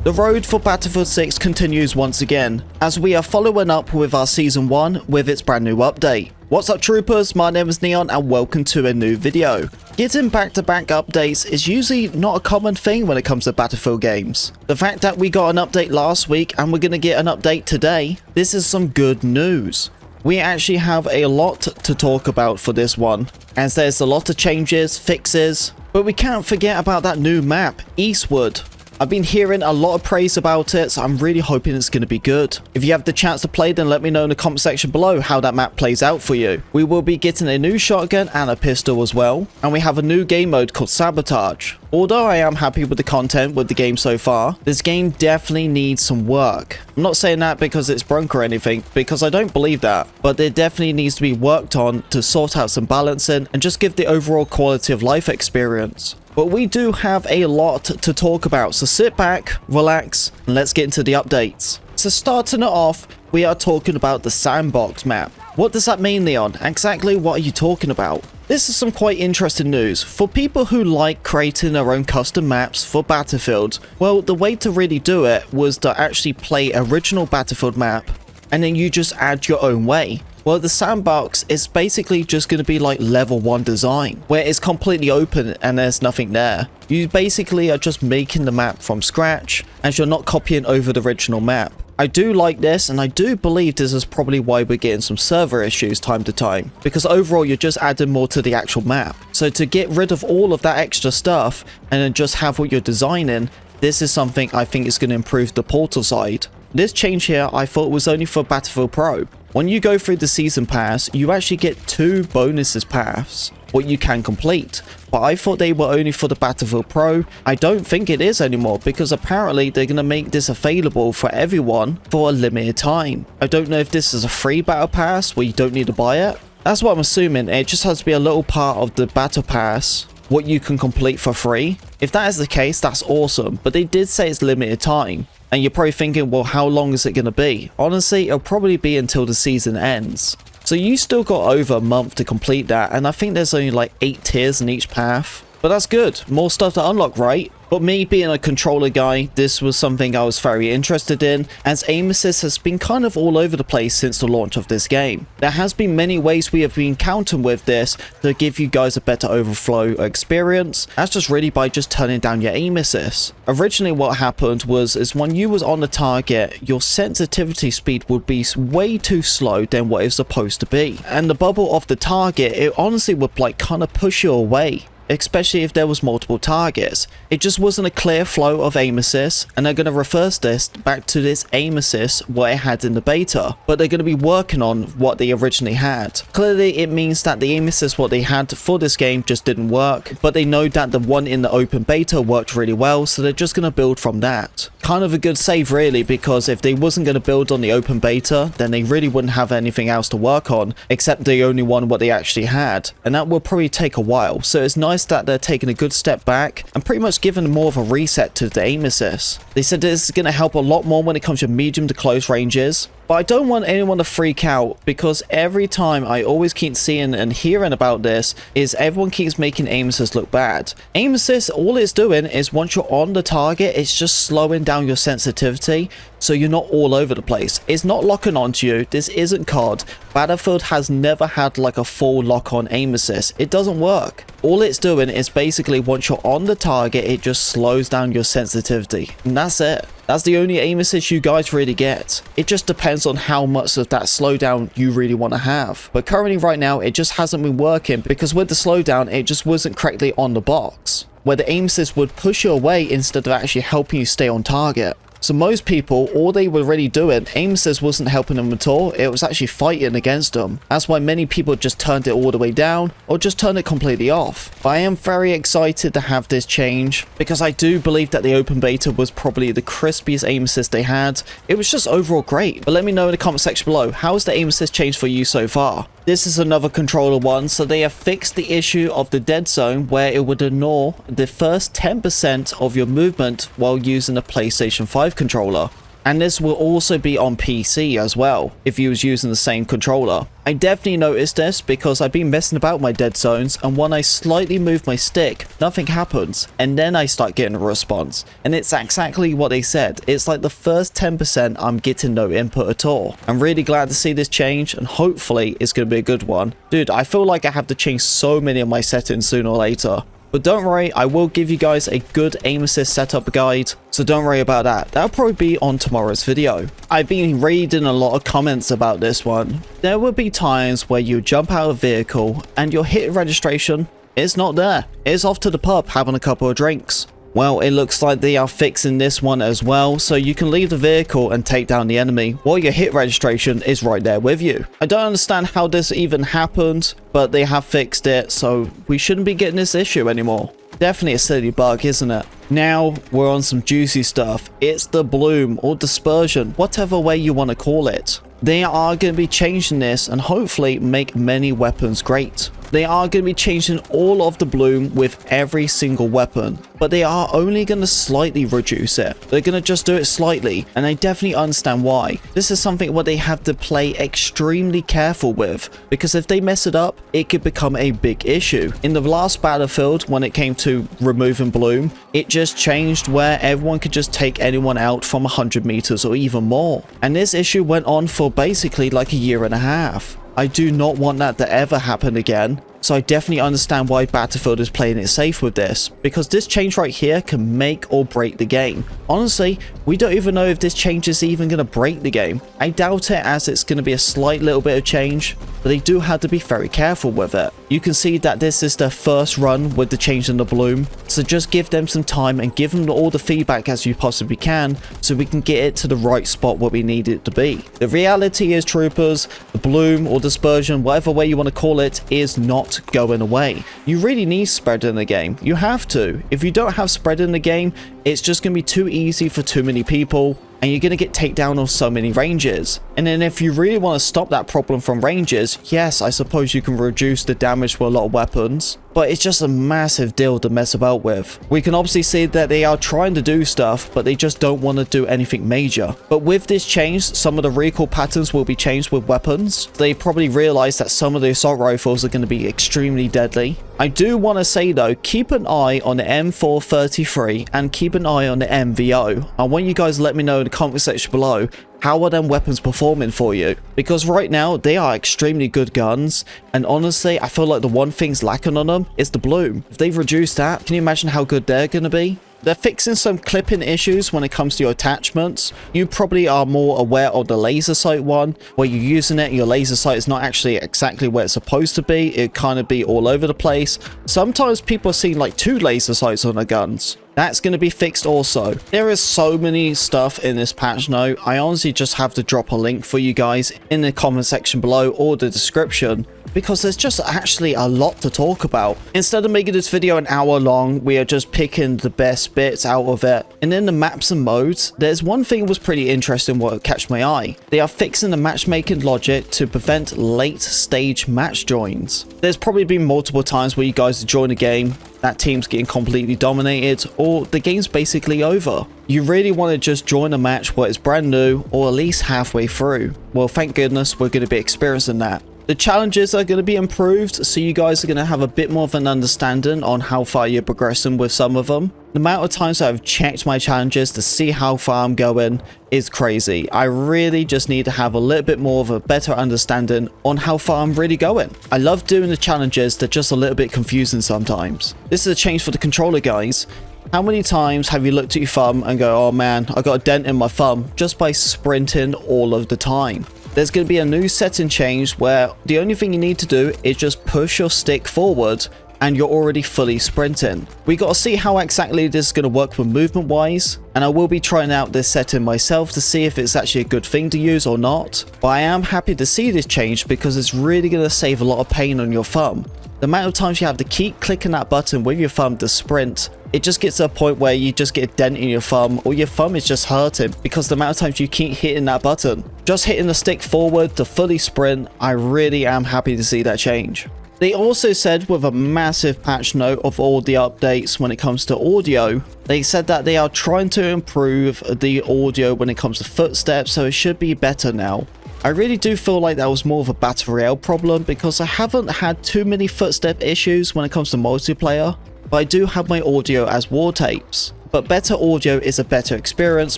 The road for Battlefield 6 continues once again, as we are following up with our Season 1 with its brand new update. What's up troopers, my name is Neon and welcome to a new video. Getting back-to-back updates is usually not a common thing when it comes to Battlefield games. The fact that we got an update last week and we're going to get an update today, this is some good news. We actually have a lot to talk about for this one, as there's a lot of changes, fixes, but we can't forget about that new map, Eastwood. I've been hearing a lot of praise about it, so I'm really hoping it's going to be good. If you have the chance to play, then let me know in the comment section below how that map plays out for you. We will be getting a new shotgun and a pistol as well, and we have a new game mode called Sabotage. Although I am happy with the content with the game so far, this game definitely needs some work. I'm not saying that because it's broke or anything, because I don't believe that, but it definitely needs to be worked on to sort out some balancing and just give the overall quality of life experience. But we do have a lot to talk about, so sit back, relax, and let's get into the updates. So starting it off, we are talking about the Sandbox map. What does that mean, Leon? Exactly what are you talking about? This is some quite interesting news. For people who like creating their own custom maps for Battlefield, well, the way to really do it was to actually play original Battlefield map, and then you just add your own way. Well, the Sandbox is basically just going to be like level 1 design, where it's completely open and there's nothing there. You basically are just making the map from scratch, as you're not copying over the original map. I do like this, and I do believe this is probably why we're getting some server issues time to time, because overall you're just adding more to the actual map. So to get rid of all of that extra stuff and then just have what you're designing, this is something I think is going to improve the portal side. This change here I thought was only for Battlefield Pro. When you go through the season pass, you actually get 2 bonuses paths, what you can complete. But I thought they were only for the Battlefield Pro. I don't think it is anymore, because apparently they're going to make this available for everyone for a limited time. I don't know if this is a free battle pass where you don't need to buy it. That's what I'm assuming. It just has to be a little part of the battle pass, what you can complete for free. If that is the case, that's awesome, but they did say it's limited time. And you're probably thinking, well, how long is it going to be? Honestly, it'll probably be until the season ends. So you still got over a month to complete that, and I think there's only like 8 tiers in each path. But that's good. More stuff to unlock, right? But me being a controller guy, this was something I was very interested in, as aim assist has been kind of all over the place since the launch of this game. There has been many ways we have been countering with this to give you guys a better overflow experience. That's just really by just turning down your aim assist. Originally what happened is when you was on the target, your sensitivity speed would be way too slow than what it's supposed to be. And the bubble of the target, it honestly would like kind of push you away, especially if there was multiple targets. It just wasn't a clear flow of aim assist, and they're going to reverse this back to this aim assist what it had in the beta, but they're going to be working on what they originally had. Clearly it means that the aim assist what they had for this game just didn't work, but they know that the one in the open beta worked really well, so they're just going to build from that. Kind of a good save really, because if they wasn't going to build on the open beta, then they really wouldn't have anything else to work on except the only one what they actually had, and that will probably take a while. So it's nice that they're taking a good step back and pretty much giving more of a reset to the aim assist. They said this is going to help a lot more when it comes to medium to close ranges. But I don't want anyone to freak out, because every time I always keep seeing and hearing about this is everyone keeps making aim assist look bad. Aim assist, all it's doing is once you're on the target, it's just slowing down your sensitivity so you're not all over the place. It's not locking onto you. This isn't COD. Battlefield has never had like a full lock on aim assist. It doesn't work. All it's doing is basically once you're on the target, it just slows down your sensitivity, and that's it. That's the only aim assist you guys really get. It just depends on how much of that slowdown you really want to have. But currently right now, it just hasn't been working, because with the slowdown, it just wasn't correctly on the box, where the aim assist would push you away instead of actually helping you stay on target. So most people, all they were really doing, aim assist wasn't helping them at all, it was actually fighting against them. That's why many people just turned it all the way down, or just turned it completely off. But I am very excited to have this change, because I do believe that the open beta was probably the crispiest aim assist they had. It was just overall great. But let me know in the comment section below, how has the aim assist changed for you so far? This is another controller one, so they have fixed the issue of the dead zone, where it would ignore the first 10% of your movement while using a PlayStation 5 controller. and this will also be on PC as well if you was using the same controller. I definitely noticed this because I've been messing about my dead zones, and when I slightly move my stick, nothing happens, and then I start getting a response. And it's exactly what they said. It's like the first 10% I'm getting no input at all. I'm really glad to see this change, and hopefully it's going to be a good one. Dude, I feel like I have to change so many of my settings sooner or later. But don't worry, I will give you guys a good aim assist setup guide, so don't worry about that. That'll probably be on tomorrow's video. I've been reading a lot of comments about this one. There will be times where you jump out of a vehicle and your hit registration is not there. It's off to the pub having a couple of drinks. Well, it looks like they are fixing this one as well, so you can leave the vehicle and take down the enemy while your hit registration is right there with you. I don't understand how this even happened, but they have fixed it, so we shouldn't be getting this issue anymore. Definitely a silly bug, isn't it? Now we're on some juicy stuff. It's the bloom or dispersion, whatever way you want to call it. They are going to be changing this and hopefully make many weapons great. They are going to be changing all of the bloom with every single weapon, but they are only going to slightly reduce it. They're going to just do it slightly, and I definitely understand why. This is something what they have to play extremely careful with, because if they mess it up, it could become a big issue. In the last Battlefield, when it came to removing bloom, it just changed where everyone could just take anyone out from 100 meters or even more. And this issue went on for basically like a year and a half. I do not want that to ever happen again. So I definitely understand why Battlefield is playing it safe with this, because this change right here can make or break the game. Honestly, we don't even know if this change is even going to break the game. I doubt it, as it's going to be a slight little bit of change, but they do have to be very careful with it. You can see that this is their first run with the change in the bloom, so just give them some time and give them all the feedback as you possibly can, so we can get it to the right spot where we need it to be. The reality is, troopers, the bloom or dispersion, whatever way you want to call it, is not going away. You really need spread in the game. You have to. If you don't have spread in the game, it's just going to be too easy for too many people, and you're going to get takedown on so many ranges. And then if you really want to stop that problem from ranges, yes, I suppose you can reduce the damage for a lot of weapons, but it's just a massive deal to mess about with. We can obviously see that they are trying to do stuff, but they just don't want to do anything major. But with this change, some of the recoil patterns will be changed with weapons. They probably realize that some of the assault rifles are going to be extremely deadly. I do want to say though, keep an eye on the M433 and keep an eye on the MVO. I want you guys to let me know in the comment section below, how are them weapons performing for you? Because right now, they are extremely good guns, and honestly, I feel like the one thing's lacking on them is the bloom. If they've reduced that, can you imagine how good they're going to be? They're fixing some clipping issues when it comes to your attachments. You probably are more aware of the laser sight one, where you're using it and your laser sight is not actually exactly where it's supposed to be. It kind of be all over the place. Sometimes people are seeing like 2 laser sights on their guns. That's going to be fixed also. There is so many stuff in this patch note. I honestly just have to drop a link for you guys in the comment section below or the description, because there's just actually a lot to talk about. Instead of making this video an hour long, we are just picking the best bits out of it. And in the maps and modes, there's one thing that was pretty interesting what catch my eye. They are fixing the matchmaking logic to prevent late stage match joins. There's probably been multiple times where you guys join a game, that team's getting completely dominated, or the game's basically over. You really want to just join a match where it's brand new or at least halfway through. Well, thank goodness we're going to be experiencing that. The challenges are going to be improved, so you guys are going to have a bit more of an understanding on how far you're progressing with some of them. The amount of times that I've checked my challenges to see how far I'm going is crazy. I really just need to have a little bit more of a better understanding on how far I'm really going. I love doing the challenges, they're just a little bit confusing sometimes. This is a change for the controller, guys. How many times have you looked at your thumb and go, oh man, I got a dent in my thumb just by sprinting all of the time? There's going to be a new setting change where the only thing you need to do is just push your stick forward and you're already fully sprinting. We got to see how exactly this is going to work with movement wise, and I will be trying out this setting myself to see if it's actually a good thing to use or not. But I am happy to see this change because it's really going to save a lot of pain on your thumb. The amount of times you have to keep clicking that button with your thumb to sprint, it just gets to a point where you just get a dent in your thumb, or your thumb is just hurting because the amount of times you keep hitting that button. Just hitting the stick forward to fully sprint, I really am happy to see that change. They also said with a massive patch note of all the updates when it comes to audio, they said that they are trying to improve the audio when it comes to footsteps, so it should be better now. I really do feel like that was more of a Battle Royale problem because I haven't had too many footstep issues when it comes to multiplayer, but I do have my audio as war tapes. But better audio is a better experience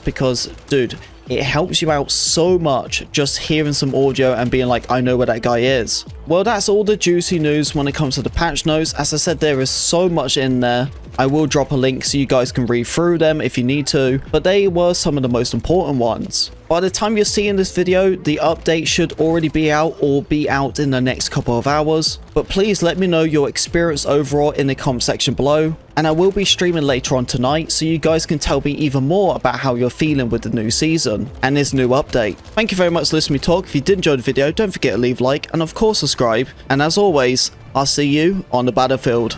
because, dude, it helps you out so much just hearing some audio and being like, I know where that guy is. Well, that's all the juicy news when it comes to the patch notes. As I said, there is so much in there. I will drop a link so you guys can read through them if you need to, but they were some of the most important ones. By the time you're seeing this video, the update should already be out or be out in the next couple of hours. But please let me know your experience overall in the comment section below. And I will be streaming later on tonight so you guys can tell me even more about how you're feeling with the new season and this new update. Thank you very much for listening to me talk. If you did enjoy the video, don't forget to leave a like and of course subscribe. And as always, I'll see you on the battlefield.